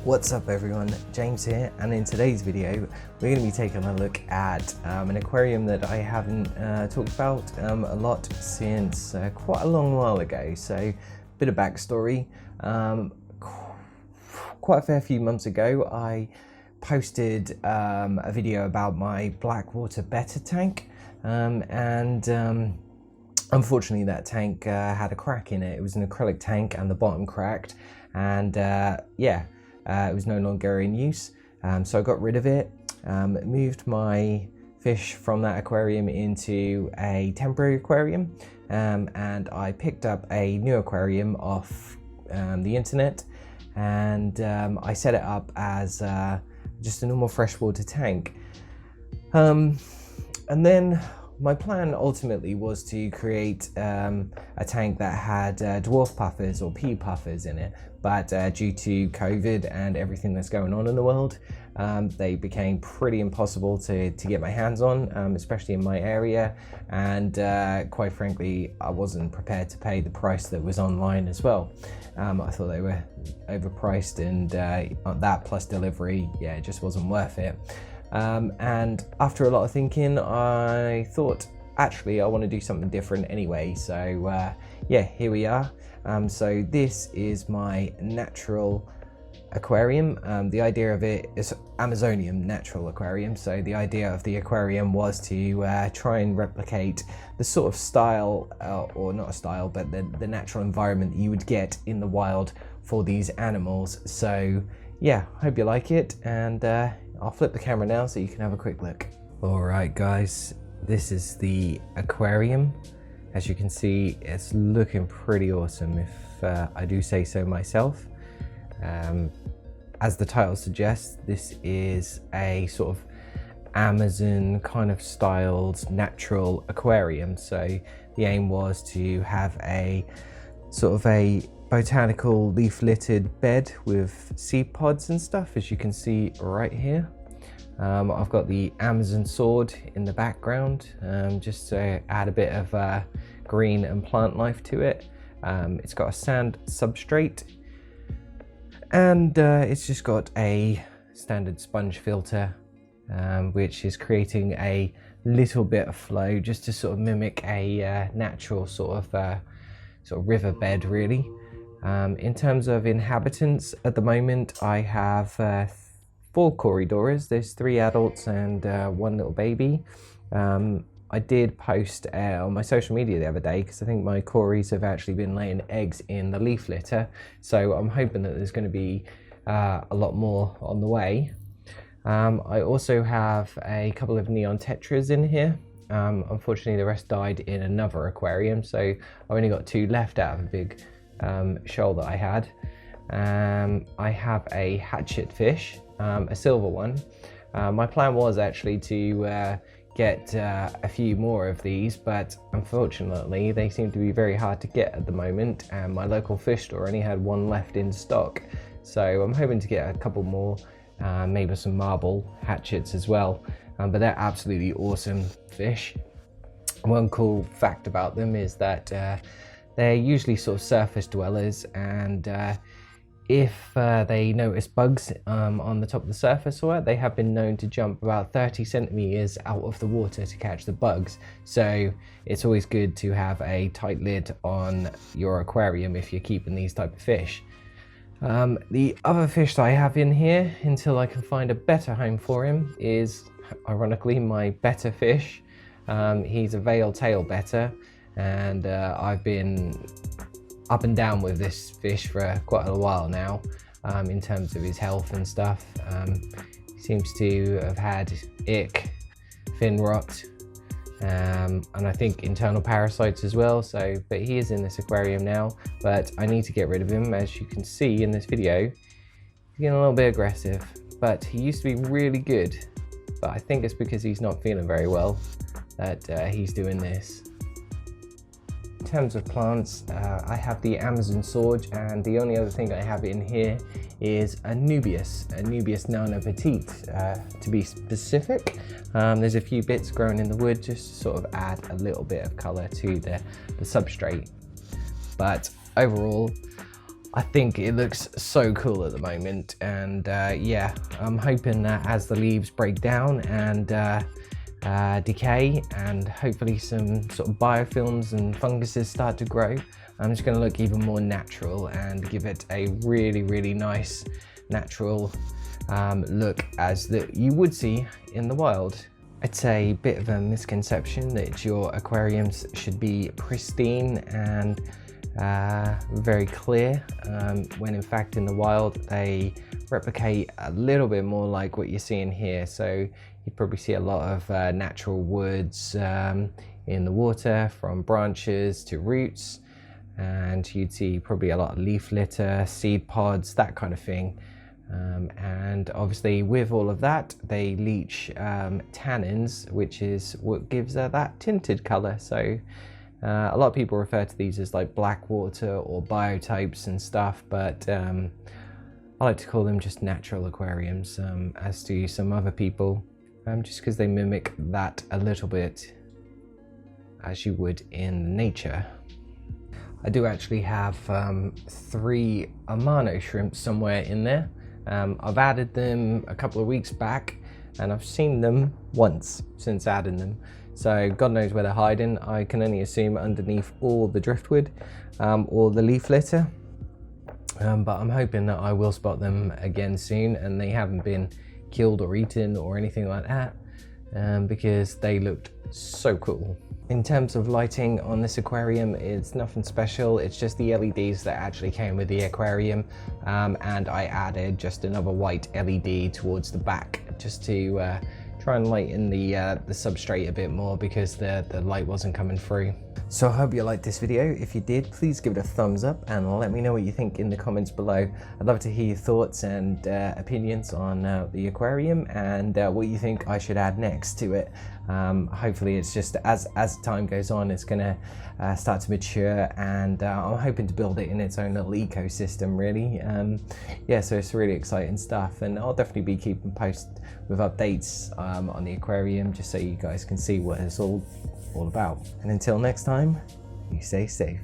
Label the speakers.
Speaker 1: What's up everyone, James here, and in today's video we're going to be taking a look at an aquarium that I haven't talked about a lot since quite a long while ago. So bit of backstory, quite a fair few months ago I posted a video about my Blackwater betta tank, and unfortunately that tank had a crack in it. It was an acrylic tank and the bottom cracked, and it was no longer in use, so I got rid of it, moved my fish from that aquarium into a temporary aquarium, and I picked up a new aquarium off the internet, and I set it up as just a normal freshwater tank. And then my plan ultimately was to create a tank that had dwarf puffers or pea puffers in it, but due to COVID and everything that's going on in the world, they became pretty impossible to get my hands on, especially in my area, and quite frankly I wasn't prepared to pay the price that was online as well. I thought they were overpriced, and that plus delivery, it just wasn't worth it. And after a lot of thinking, I thought actually I want to do something different anyway, so here we are. So this is my natural aquarium. The idea of it is Amazonian natural aquarium, so the idea of the aquarium was to try and replicate the sort of style, or not a style, but the natural environment that you would get in the wild for these animals. So yeah, hope you like it, and I'll flip the camera now so you can have a quick look. Alright guys, this is the aquarium. As you can see, it's looking pretty awesome, if I do say so myself. As the title suggests, this is a sort of Amazon kind of styled natural aquarium. So the aim was to have a sort of a botanical leaf littered bed with seed pods and stuff, as you can see right here. I've got the Amazon sword in the background, just to add a bit of green and plant life to it. It's got a sand substrate, and it's just got a standard sponge filter, which is creating a little bit of flow just to sort of mimic a natural sort of riverbed really. In terms of inhabitants, at the moment I have 4 Corydoras. There's 3 adults and 1 little baby. I did post on my social media the other day, because I think my Corys have actually been laying eggs in the leaf litter, so I'm hoping that there's going to be a lot more on the way. I also have a couple of neon tetras in here. Unfortunately the rest died in another aquarium, so I only got 2 left out of a big shoal that I had. I have a hatchet fish, a silver one. My plan was actually to get a few more of these, but unfortunately they seem to be very hard to get at the moment, and my local fish store only had 1 left in stock, so I'm hoping to get a couple more, maybe some marble hatchets as well. But they're absolutely awesome fish. One cool fact about them is that they're usually sort of surface dwellers, and if they notice bugs on the top of the surface, or they have been known to jump about 30 centimeters out of the water to catch the bugs. So it's always good to have a tight lid on your aquarium if you're keeping these type of fish. The other fish that I have in here, until I can find a better home for him, is ironically my betta fish. He's a veil tail betta, and I've been up and down with this fish for quite a while now, in terms of his health and stuff. He seems to have had ick, fin rot, and I think internal parasites as well. So, but he is in this aquarium now, but I need to get rid of him. As you can see in this video, he's getting a little bit aggressive, but he used to be really good, but I think it's because he's not feeling very well that he's doing this. In terms of plants, I have the Amazon sword, and the only other thing I have in here is a Nubius nana petite, to be specific. There's a few bits growing in the wood just to sort of add a little bit of colour to the substrate. But overall, I think it looks so cool at the moment, and yeah, I'm hoping that as the leaves break down and decay, and hopefully some sort of biofilms and funguses start to grow, I'm just going to look even more natural and give it a really nice natural look as that you would see in the wild. It's a bit of a misconception that your aquariums should be pristine and very clear, when in fact in the wild they replicate a little bit more like what you're seeing here. So you probably see a lot of natural woods in the water, from branches to roots, and you'd see probably a lot of leaf litter, seed pods, that kind of thing. And obviously with all of that they leach tannins, which is what gives that tinted color. So a lot of people refer to these as like Blackwater or biotopes and stuff, but I like to call them just natural aquariums, as do some other people, just because they mimic that a little bit as you would in nature. I do actually have 3 Amano shrimps somewhere in there. I've added them a couple of weeks back, and I've seen them once since adding them. So God knows where they're hiding. I can only assume underneath all the driftwood or the leaf litter. But I'm hoping that I will spot them again soon, and they haven't been killed or eaten or anything like that, because they looked so cool. In terms of lighting on this aquarium, it's nothing special. It's just the LEDs that actually came with the aquarium, and I added just another white LED towards the back just to try and lighten the substrate a bit more, because the light wasn't coming through. So I hope you liked this video. If you did, please give it a thumbs up and let me know what you think in the comments below. I'd love to hear your thoughts and opinions on the aquarium, and what you think I should add next to it. Hopefully it's just as time goes on, it's gonna start to mature, and I'm hoping to build it in its own little ecosystem, really. Yeah, so it's really exciting stuff, and I'll definitely be keeping post with updates on the aquarium, just so you guys can see what it's all about. And until next time, you stay safe.